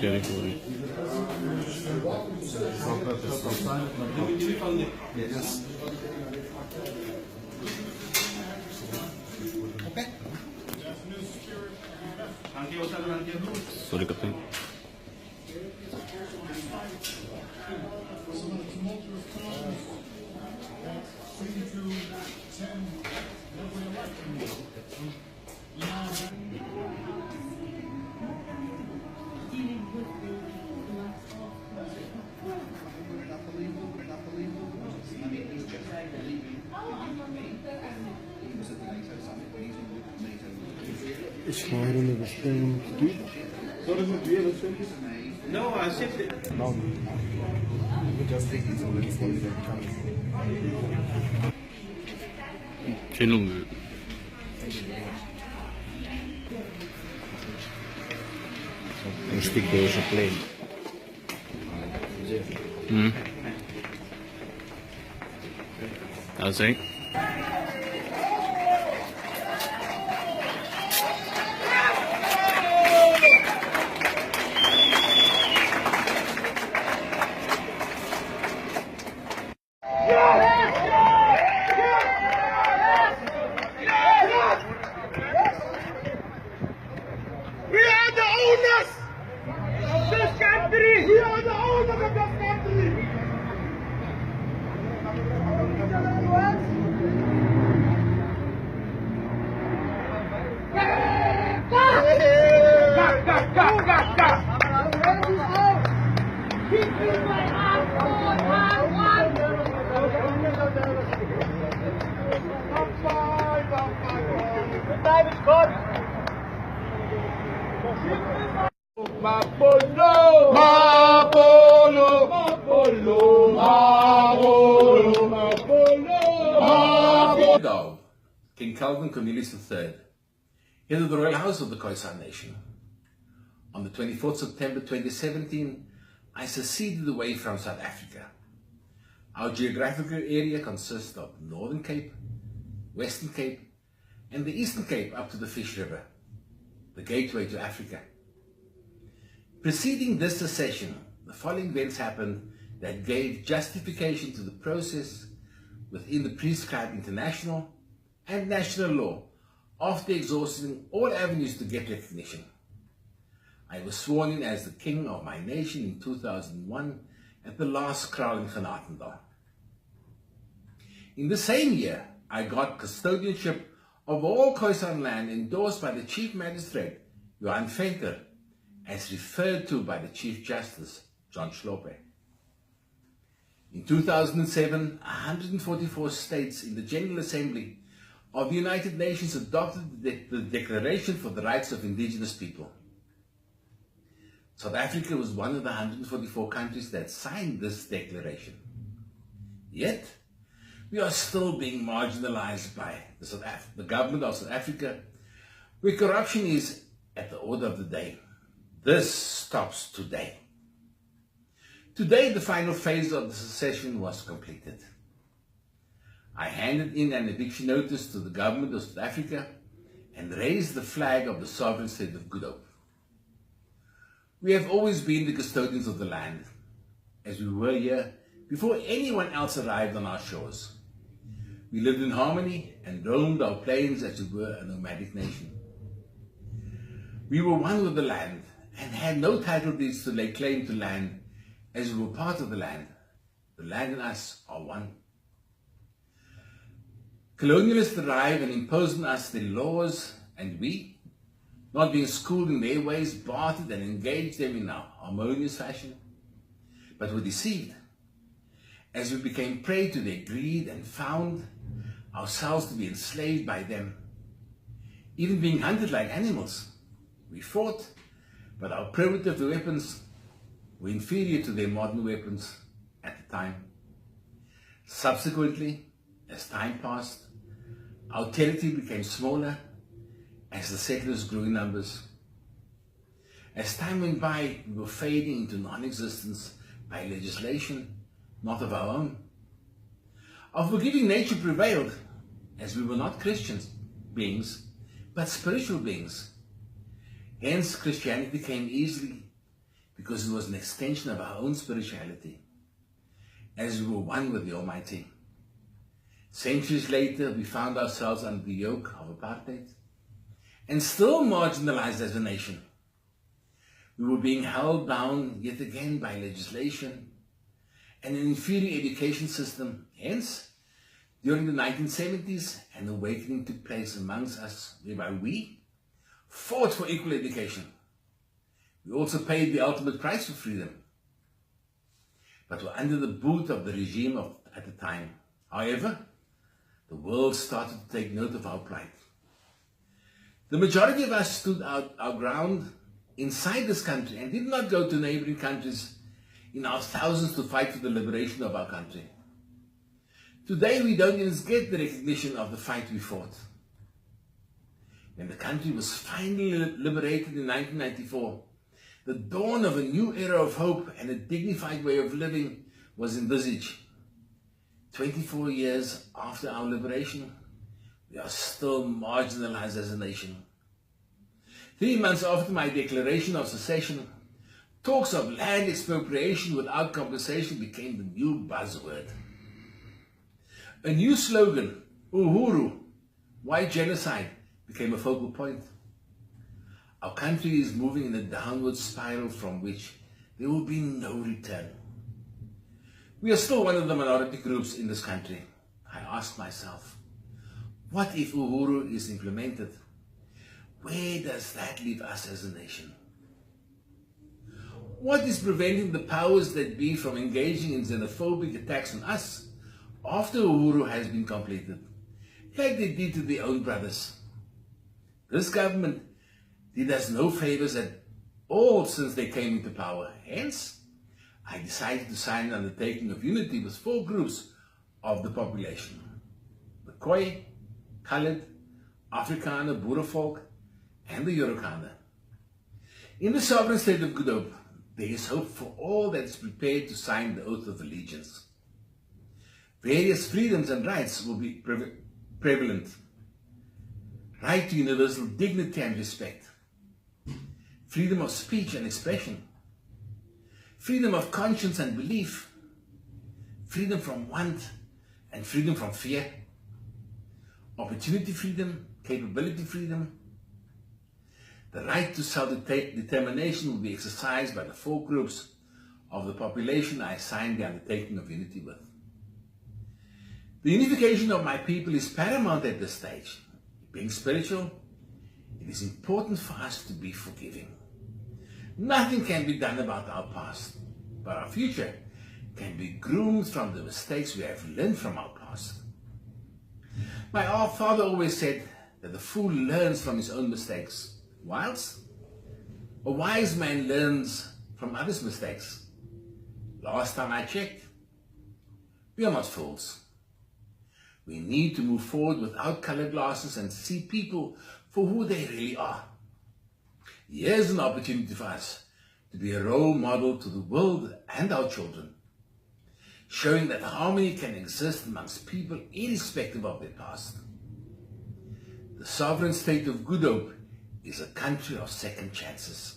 Gerek oluyor. Sorry, Captain. Schneiden wir das Ding durch. No, I shipped it. No. We just take it already for the Channel. and stick there's a plane. I'll say. We are the owners of this country. We are the owners of this country. Keep my arms on. The time is gone. Mapolo, Mapolo, Mapolo, Mapolo, Mapolo. Ago, King Calvin Cornelius III entered the royal house of the Khoisan nation. On the 24th September 2017, I seceded away from South Africa. Our geographical area consists of the Northern Cape, Western Cape, and the Eastern Cape up to the Fish River, the gateway to Africa. Preceding this secession, the following events happened that gave justification to the process within the prescribed international and national law after exhausting all avenues to get recognition. I was sworn in as the king of my nation in 2001 at the last kraal in Genadendal. In the same year, I got custodianship of all Khoisan land endorsed by the Chief Magistrate, Johan Venter, as referred to by the Chief Justice, John Schlope. In 2007, 144 states in the General Assembly of the United Nations adopted the Declaration for the Rights of Indigenous People. South Africa was one of the 144 countries that signed this declaration. Yet, we are still being marginalized by the government of South Africa, where corruption is at the order of the day. This stops today. Today, the final phase of the secession was completed. I handed in an eviction notice to the government of South Africa and raised the flag of the sovereign state of Good Hope. We have always been the custodians of the land, as we were here before anyone else arrived on our shores. We lived in harmony and roamed our plains as we were a nomadic nation. We were one with the land and had no title deeds to lay claim to land, as we were part of the land. The land and us are one. Colonialists arrived and imposed on us their laws, and we, not being schooled in their ways, bartered and engaged them in a harmonious fashion, but were deceived as we became prey to their greed and found ourselves to be enslaved by them, even being hunted like animals. We fought, but our primitive weapons were inferior to their modern weapons at the time. Subsequently, as time passed, our territory became smaller as the settlers grew in numbers. As time went by, we were fading into non-existence by legislation not of our own. Our forgiving nature prevailed, as we were not Christian beings, but spiritual beings. Hence, Christianity came easily because it was an extension of our own spirituality, as we were one with the Almighty. Centuries later, we found ourselves under the yoke of apartheid and still marginalized as a nation. We were being held down yet again by legislation and an inferior education system. Hence, during the 1970s, an awakening took place amongst us, whereby we fought for equal education. We also paid the ultimate price for freedom, but were under the boot of the regime at the time. However, the world started to take note of our plight. The majority of us stood our ground inside this country and did not go to neighboring countries in our thousands to fight for the liberation of our country. Today, we don't even get the recognition of the fight we fought. When the country was finally liberated in 1994, the dawn of a new era of hope and a dignified way of living was envisaged. 24 years after our liberation, we are still marginalized as a nation. 3 months after my declaration of secession, talks of land expropriation without compensation became the new buzzword. A new slogan, Uhuru, why genocide, became a focal point. Our country is moving in a downward spiral from which there will be no return. We are still one of the minority groups in this country. I ask myself, what if Uhuru is implemented? Where does that leave us as a nation? What is preventing the powers that be from engaging in xenophobic attacks on us after Uhuru has been completed, like they did to their own brothers? This government did us no favors at all since they came into power. Hence, I decided to sign an undertaking of unity with 4 groups of the population: the Khoi, Khalid, Afrikaner, Boer folk, and the Yurokanda. In the sovereign state of Good Hope, there is hope for all that is prepared to sign the oath of allegiance. Various freedoms and rights will be prevalent. Right to universal dignity and respect. Freedom of speech and expression. Freedom of conscience and belief. Freedom from want and freedom from fear. Opportunity freedom, capability freedom. The right to self-determination will be exercised by the 4 groups of the population I signed the undertaking of unity with. The unification of my people is paramount at this stage. Being spiritual, it is important for us to be forgiving. Nothing can be done about our past, but our future can be groomed from the mistakes we have learned from our past. My father always said that the fool learns from his own mistakes, whilst a wise man learns from others' mistakes. Last time I checked, we are not fools. We need to move forward without colored glasses and see people for who they really are. Here's an opportunity for us to be a role model to the world and our children, showing that harmony can exist amongst people irrespective of their past. The sovereign state of Good Hope is a country of second chances.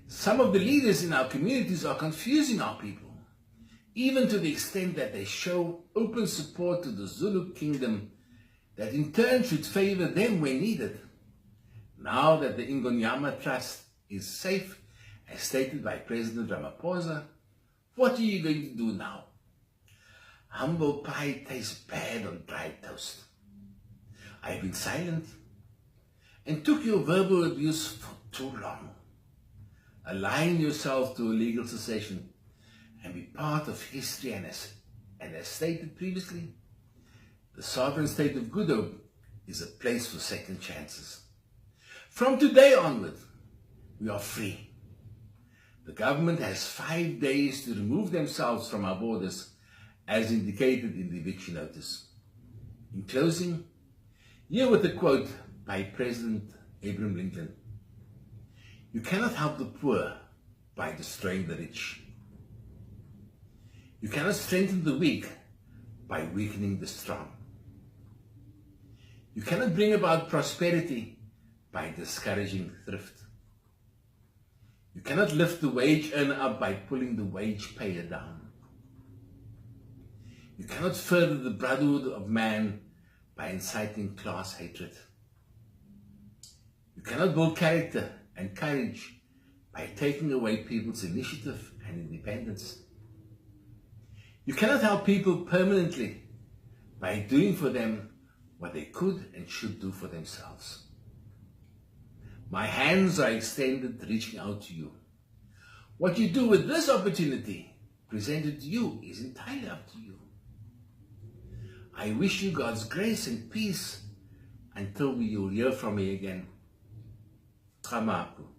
Some of the leaders in our communities are confusing our people, even to the extent that they show open support to the Zulu kingdom that in turn should favor them when needed. Now that the Ingonyama Trust is safe, as stated by President Ramaphosa, what are you going to do now? Humble pie tastes bad on dry toast. I have been silent and took your verbal abuse for too long. Align yourself to a legal secession and be part of history, and as stated previously, the sovereign state of Good Hope is a place for second chances. From today onward, we are free. The government has 5 days to remove themselves from our borders, as indicated in the eviction notice. In closing, here with a quote by President Abraham Lincoln: "You cannot help the poor by destroying the rich. You cannot strengthen the weak by weakening the strong. You cannot bring about prosperity by discouraging thrift. You cannot lift the wage earner up by pulling the wage payer down. You cannot further the brotherhood of man by inciting class hatred. You cannot build character and courage by taking away people's initiative and independence. You cannot help people permanently by doing for them what they could and should do for themselves. My hands are extended, reaching out to you. What you do with this opportunity presented to you is entirely up to you. I wish you God's grace and peace until you'll hear from me again. Tamapu.